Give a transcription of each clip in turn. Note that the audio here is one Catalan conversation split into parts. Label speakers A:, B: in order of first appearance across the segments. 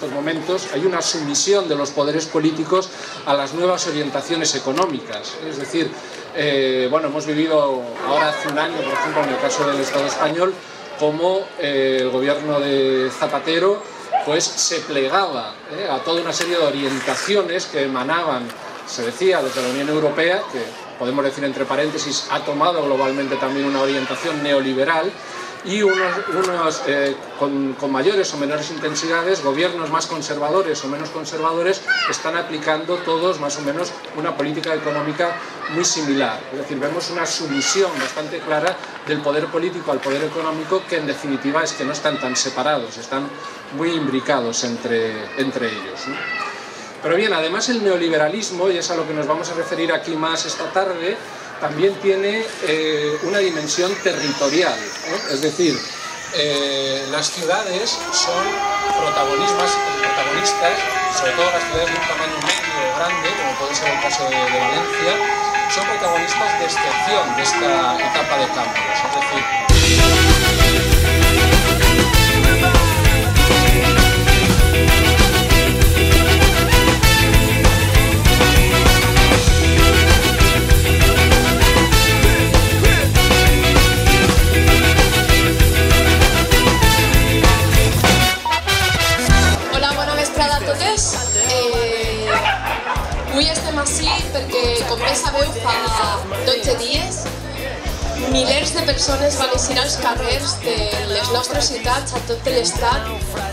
A: estos momentos, hay una sumisión de los poderes políticos a las nuevas orientaciones económicas. Es decir, bueno, hemos vivido ahora hace un año, por ejemplo, en el caso del Estado español, como el gobierno de Zapatero pues se plegaba a toda una serie de orientaciones que emanaban, se decía, desde la Unión Europea, que podemos decir entre paréntesis, ha tomado globalmente también una orientación neoliberal, y con mayores o menores intensidades, gobiernos más conservadores o menos conservadores están aplicando todos más o menos una política económica muy similar. Es decir, vemos una sumisión bastante clara del poder político al poder económico, que en definitiva es que no están tan separados, están muy imbricados entre ellos, ¿no? Pero bien, además el neoliberalismo, y es a lo que nos vamos a referir aquí más esta tarde, también tiene una dimensión territorial, ¿eh? Es decir, las ciudades son protagonistas, sobre todo las ciudades de un tamaño medio o grande, como puede ser el caso de Valencia, son protagonistas de excepción de esta etapa de cambios. Es decir,
B: avui estem ací perquè, com bé sabeu, fa 12 dies milers de persones van eixir als carrers de les nostres ciutats, a tot l'Estat,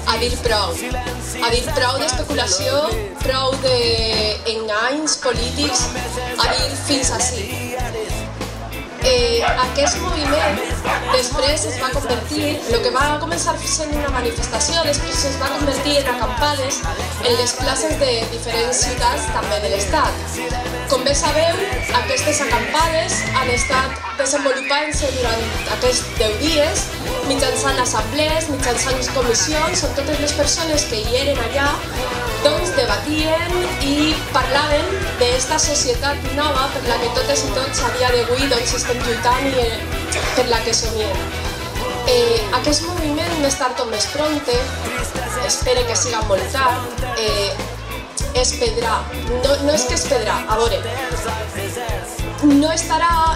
B: a dir prou. A dir prou d'especulació, prou d'enganys polítics, a dir fins ací. Aquest moviment després es va convertir, el que va començar sent una manifestació, després es va convertir en acampades en les places de diferents ciutats també de l'Estat. Com bé sabeu, aquestes acampades han estat desenvolupant-se durant aquests 10 dies mitjançant assemblees, mitjançant comissions, on totes les persones que hi eren allà doncs debatien i parlaven d'esta societat nova per la que totes i tots a dia d'avui doncs estem lluitant i per la que somiem. Aquest moviment més tard o més prompte, espero que siga molt tard, es perdrà. No és que es perdrà, a veure, no estarà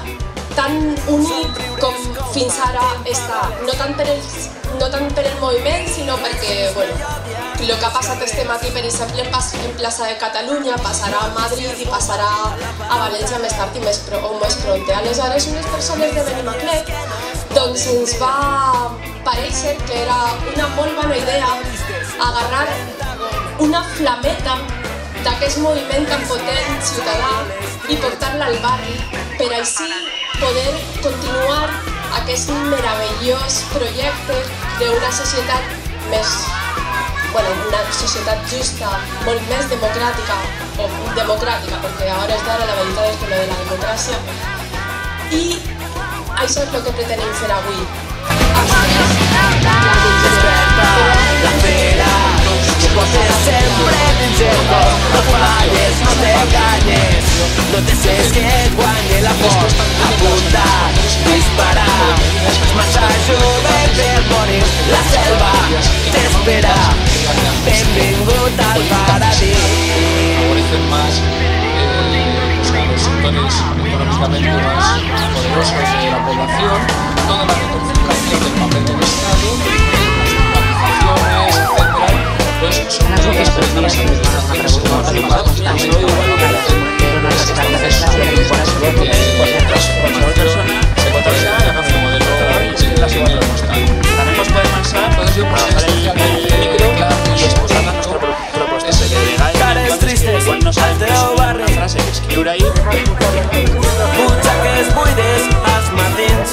B: tan unit com fins ara està, no tant per el moviment, sinó perquè, bueno, el que ha passat este matí, per exemple, en plaça de Catalunya, passarà a Madrid i passarà a València més tard i més prompte. Aleshores, unes persones de Benimaclet doncs ens va parèixer que era una molt bona idea agarrar una flameta d'aquest moviment tan potent ciutadà i portar-la al barri per així poder continuar aquest meravellós projecte d'una societat més, una societat justa, molt més democràtica, perquè ara és d'ara la veritat és que lo de la democràcia, i això és el que pretenem fer avui.
C: La fera, poses sempre dins el cor, no falles, no t'enganyes, no deixes que et guanyi la por, apuntar, disparar, massa jove per morir, la selva t'espera, benvingut al paradís.
A: Favorecen más los sectores económicamente más poderosos de la población, toda la reconfiguración del papel del Estado, las privatizaciones, etc., pues son todas las administraciones que van a pasar y no igual que
D: también nos puede pensar el micro y exposar nuestra propuesta de
C: Cares tristes,
D: quan no
C: al teu barri,
D: una frase que escriure ahí
C: butxaques buides als matins,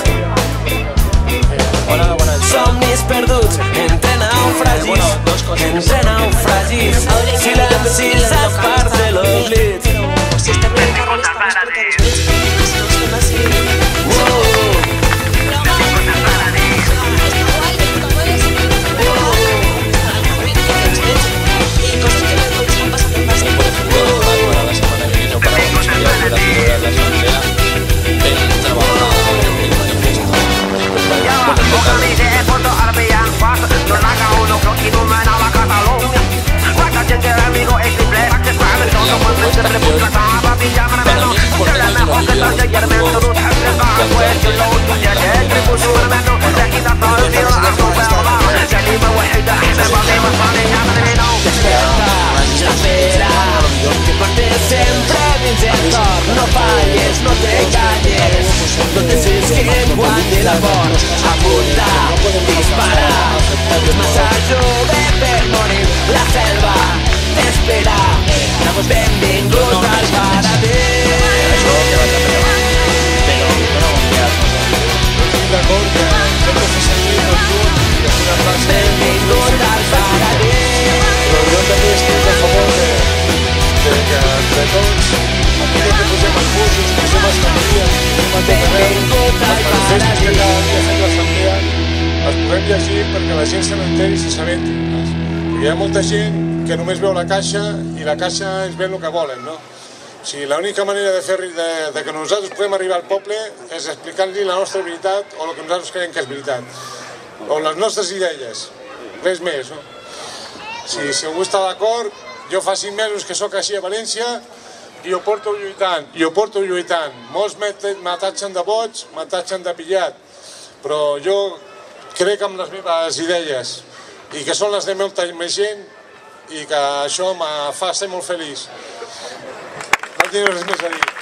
C: apunta, dispara. Massa jove per morir, la selva t'espera. Benvingut al paradís.
D: Això que vaig aprendre. Però no estic
E: d'acord que hem de fer servir tot junt i de fer una plaça.
C: Benvingut al paradís.
E: Però jo també estic a favor que entre tots, a mesura que posem els busos, posem les canteries,
C: Benvingut al
E: els manifestos que
C: paradís.
E: cada dia fem l'assemblea, els puguem llegir perquè la gent se n'enteri i se s'aventi. Perquè hi ha molta gent que només veu la caixa i la caixa ens ven el que volen, no? O sigui, l'única manera de que nosaltres podem arribar al poble és explicant-li la nostra veritat o el que nosaltres creiem que és veritat. O les nostres idees, res més, no? Si algú està d'acord, jo fa 5 mesos que sóc així a València i ho porto lluitant, Molts me tatxen de boig, me tatxen de pillat, però jo crec en les meves idees i que són les de molta més gent i que això me fa ser molt feliç. No tinc res més a dir.